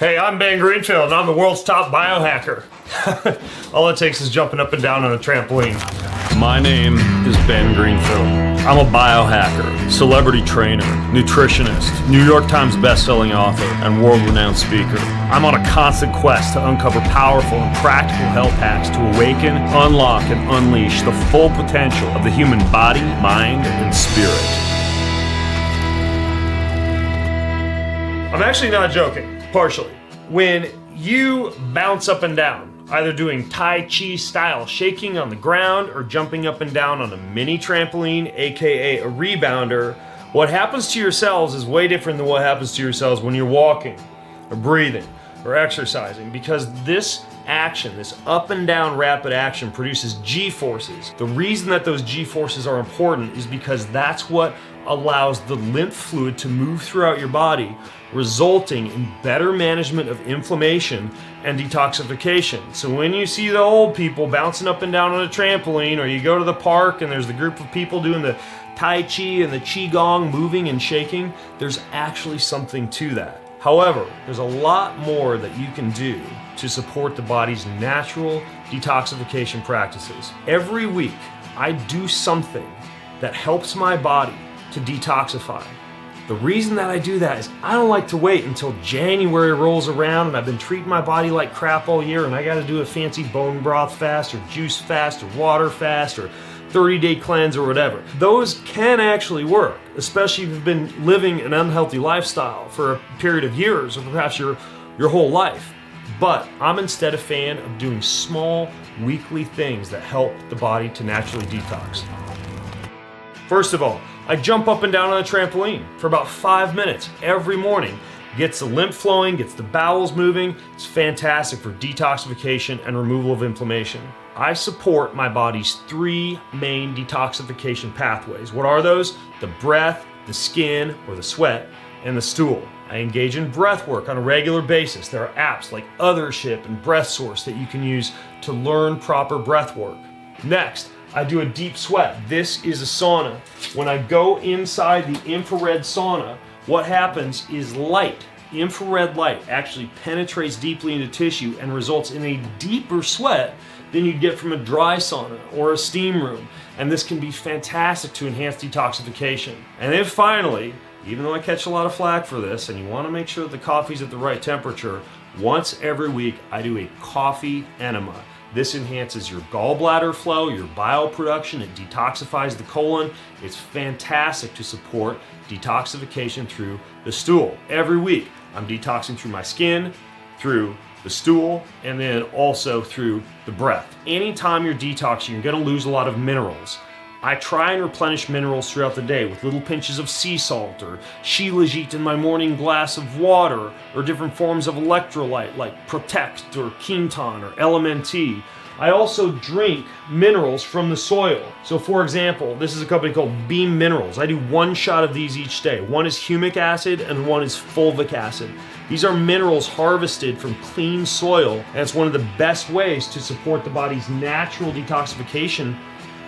Hey, I'm Ben Greenfield, and I'm the world's top biohacker. All it takes is jumping up and down on a trampoline. My name is Ben Greenfield. I'm a biohacker, celebrity trainer, nutritionist, New York Times bestselling author, and world-renowned speaker. I'm on a constant quest to uncover powerful and practical health hacks to awaken, unlock, and unleash the full potential of the human body, mind, and spirit. I'm actually not joking, partially. When you bounce up and down, either doing Tai Chi style shaking on the ground or jumping up and down on a mini trampoline, aka a rebounder, what happens to your cells is way different than what happens to your cells when you're walking or breathing or exercising, because this action, this up and down rapid action, produces G-forces. The reason that those G-forces are important is because that's what allows the lymph fluid to move throughout your body, resulting in better management of inflammation and detoxification. So when you see the old people bouncing up and down on a trampoline, or you go to the park and there's the group of people doing the Tai Chi and the Qigong, moving and shaking, there's actually something to that. However, there's a lot more that you can do to support the body's natural detoxification practices. Every week, I do something that helps my body to detoxify. The reason that I do that is I don't like to wait until January rolls around and I've been treating my body like crap all year and I gotta do a fancy bone broth fast or juice fast or water fast or 30-day cleanse or whatever. Those can actually work, especially if you've been living an unhealthy lifestyle for a period of years or perhaps your whole life. But I'm instead a fan of doing small weekly things that help the body to naturally detox. First of all, I jump up and down on a trampoline for about 5 minutes every morning. Gets the lymph flowing, gets the bowels moving. It's fantastic for detoxification and removal of inflammation. I support my body's 3 main detoxification pathways. What are those? The breath, the skin or the sweat, and the stool. I engage in breath work on a regular basis. There are apps like Othership and Breath Source that you can use to learn proper breath work. Next, I do a deep sweat. This is a sauna. When I go inside the infrared sauna, what happens is light, infrared light, actually penetrates deeply into tissue and results in a deeper sweat than you'd get from a dry sauna or a steam room. And this can be fantastic to enhance detoxification. And then finally, even though I catch a lot of flack for this, and you want to make sure that the coffee's at the right temperature, once every week I do a coffee enema. This enhances your gallbladder flow, your bile production, it detoxifies the colon. It's fantastic to support detoxification through the stool. Every week, I'm detoxing through my skin, through the stool, and then also through the breath. Anytime you're detoxing, you're gonna lose a lot of minerals. I try and replenish minerals throughout the day with little pinches of sea salt or shilajit in my morning glass of water, or different forms of electrolyte like Protect or Quinton or LMNT. I also drink minerals from the soil. So for example, this is a company called Beam Minerals. I do 1 shot of these each day. One is humic acid and one is fulvic acid. These are minerals harvested from clean soil, and it's one of the best ways to support the body's natural detoxification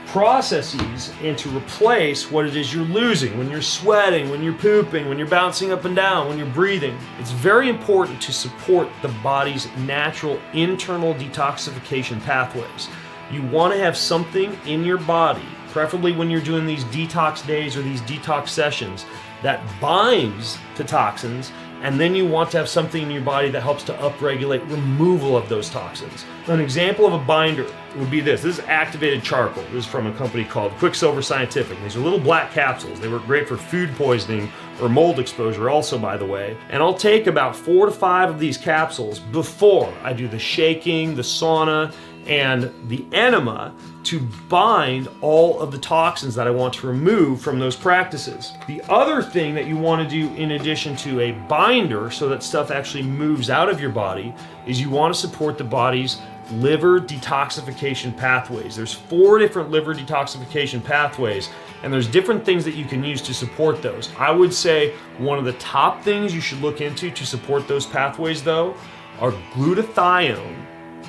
processes and to replace what it is you're losing when you're sweating, when you're pooping, when you're bouncing up and down, when you're breathing. It's very important to support the body's natural internal detoxification pathways. You want to have something in your body, preferably when you're doing these detox days or these detox sessions, that binds to toxins, and then you want to have something in your body that helps to upregulate removal of those toxins. An example of a binder would be this. This is activated charcoal. This is from a company called Quicksilver Scientific. These are little black capsules. They work great for food poisoning or mold exposure also, by the way. And I'll take about 4 to 5 of these capsules before I do the shaking, the sauna, and the enema to bind all of the toxins that I want to remove from those practices. The other thing that you want to do in addition to a binder so that stuff actually moves out of your body is you want to support the body's liver detoxification pathways. There's 4 different liver detoxification pathways, and there's different things that you can use to support those. I would say one of the top things you should look into to support those pathways though are glutathione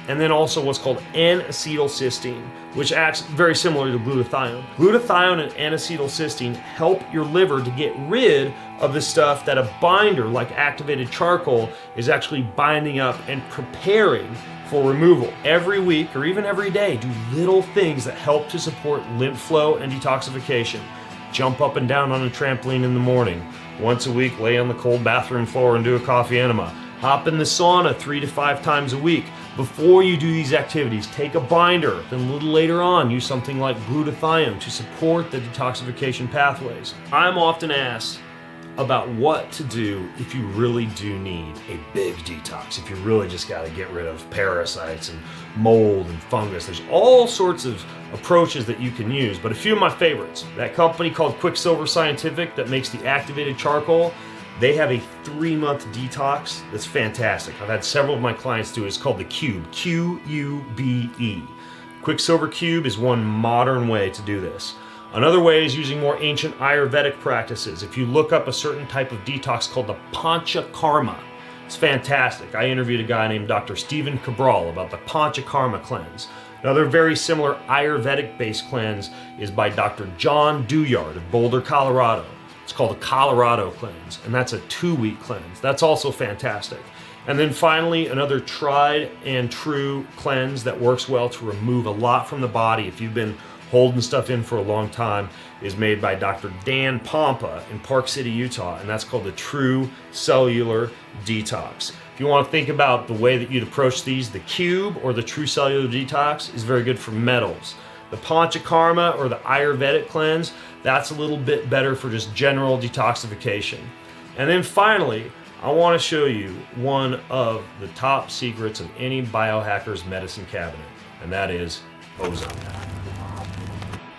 and then also what's called N-acetylcysteine, which acts very similar to glutathione. Glutathione and N-acetylcysteine help your liver to get rid of the stuff that a binder like activated charcoal is actually binding up and preparing for removal. Every week or even every day, do little things that help to support lymph flow and detoxification. Jump up and down on a trampoline in the morning. Once a week, lay on the cold bathroom floor and do a coffee enema. Hop in the sauna 3 to 5 times a week. Before you do these activities, take a binder. Then a little later on, use something like glutathione to support the detoxification pathways. I'm often asked about what to do if you really do need a big detox, if you really just got to get rid of parasites and mold and fungus. There's all sorts of approaches that you can use, but a few of my favorites. That company called Quicksilver Scientific that makes the activated charcoal, they have a 3-month detox that's fantastic. I've had several of my clients do it. It's called the Cube, Q-U-B-E. Quicksilver Cube is one modern way to do this. Another way is using more ancient Ayurvedic practices. If you look up a certain type of detox called the Panchakarma, it's fantastic. I interviewed a guy named Dr. Stephen Cabral about the Panchakarma cleanse. Another very similar Ayurvedic-based cleanse is by Dr. John Douillard of Boulder, Colorado. It's called the Colorado cleanse, and that's a 2-week cleanse. That's also fantastic. And then finally, another tried and true cleanse that works well to remove a lot from the body if you've been holding stuff in for a long time is made by Dr. Dan Pompa in Park City, Utah, and that's called the True Cellular Detox. If you want to think about the way that you'd approach these, the Cube or the True Cellular Detox is very good for metals. The Panchakarma or the Ayurvedic cleanse, that's a little bit better for just general detoxification. And then finally, I want to show you one of the top secrets of any biohacker's medicine cabinet, and that is ozone.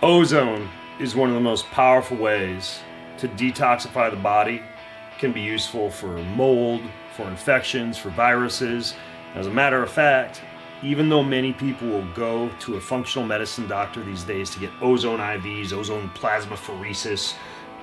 Ozone is one of the most powerful ways to detoxify the body. It can be useful for mold, for infections, for viruses. As a matter of fact, even though many people will go to a functional medicine doctor these days to get ozone IVs, ozone plasmapheresis,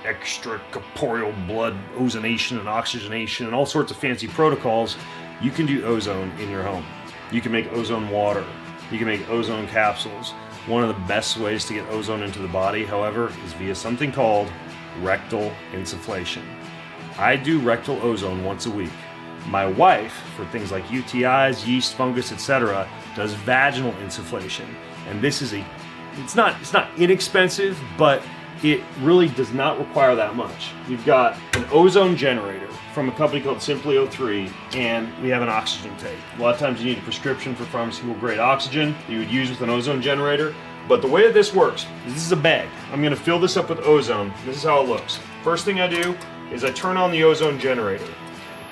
extracorporeal blood ozonation and oxygenation, and all sorts of fancy protocols, you can do ozone in your home. You can make ozone water. You can make ozone capsules. One of the best ways to get ozone into the body, however, is via something called rectal insufflation. I do rectal ozone once a week. My wife, for things like UTIs, yeast, fungus, etc., does vaginal insufflation. And this is it's not inexpensive, but it really does not require that much. We've got an ozone generator from a company called Simply O3, and we have an oxygen tank. A lot of times you need a prescription for pharmaceutical grade oxygen that you would use with an ozone generator. But the way that this works is this is a bag. I'm gonna fill this up with ozone. This is how it looks. First thing I do is I turn on the ozone generator.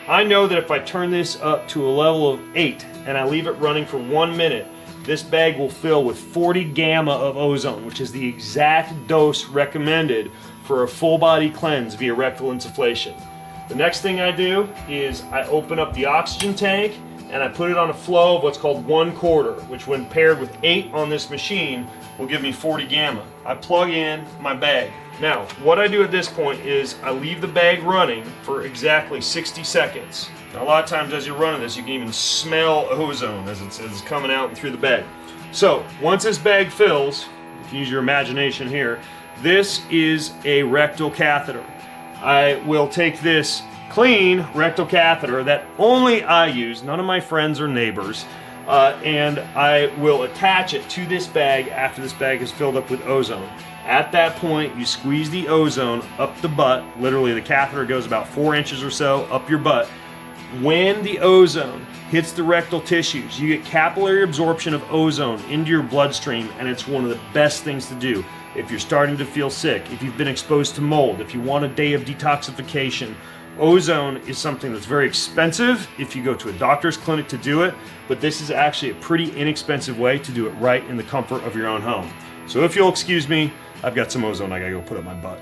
I know that if I turn this up to a level of 8 and I leave it running for 1 minute, this bag will fill with 40 gamma of ozone, which is the exact dose recommended for a full body cleanse via rectal insufflation. The next thing I do is I open up the oxygen tank and I put it on a flow of what's called 1/4, which when paired with 8 on this machine will give me 40 gamma. I plug in my bag. Now, what I do at this point is I leave the bag running for exactly 60 seconds. Now, a lot of times as you're running this, you can even smell ozone as it's coming out and through the bag. So, once this bag fills, you can use your imagination here, this is a rectal catheter. I will take this clean rectal catheter that only I use, none of my friends or neighbors, and I will attach it to this bag after this bag is filled up with ozone. At that point, you squeeze the ozone up the butt. Literally, the catheter goes about 4 inches or so up your butt. When the ozone hits the rectal tissues, you get capillary absorption of ozone into your bloodstream, and it's one of the best things to do if you're starting to feel sick, if you've been exposed to mold, if you want a day of detoxification. Ozone is something that's very expensive if you go to a doctor's clinic to do it, but this is actually a pretty inexpensive way to do it right in the comfort of your own home. So if you'll excuse me, I've got some ozone I gotta go put up my butt.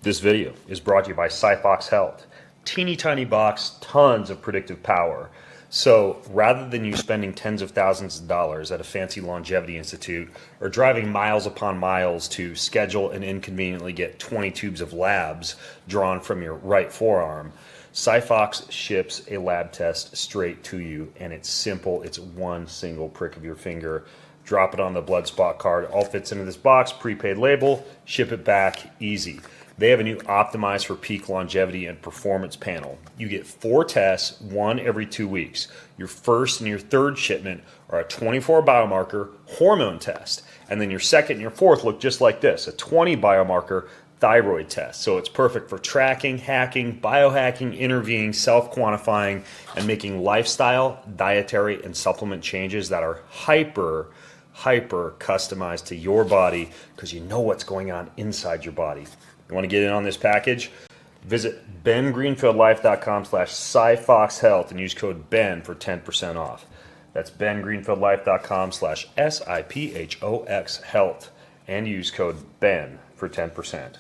This video is brought to you by Cyfox Health. Teeny tiny box, tons of predictive power. So rather than you spending tens of thousands of dollars at a fancy longevity institute or driving miles upon miles to schedule and inconveniently get 20 tubes of labs drawn from your right forearm, Cyfox ships a lab test straight to you, and it's simple. It's one single prick of your finger. Drop it on the blood spot card. All fits into this box, prepaid label, ship it back, easy. They have a new optimized for peak longevity and performance panel. You get 4 tests, one every 2 weeks. Your first and your third shipment are a 24 biomarker hormone test. And then your second and your fourth look just like this, a 20 biomarker thyroid test. So it's perfect for tracking, hacking, biohacking, intervening, self-quantifying, and making lifestyle, dietary, and supplement changes that are hyper customized to your body because you know what's going on inside your body. You want to get in on this package? Visit bengreenfieldlife.com/SciFoxHealth and use code BEN for 10% off. That's bengreenfieldlife.com/SIPHOX health and use code BEN for 10%.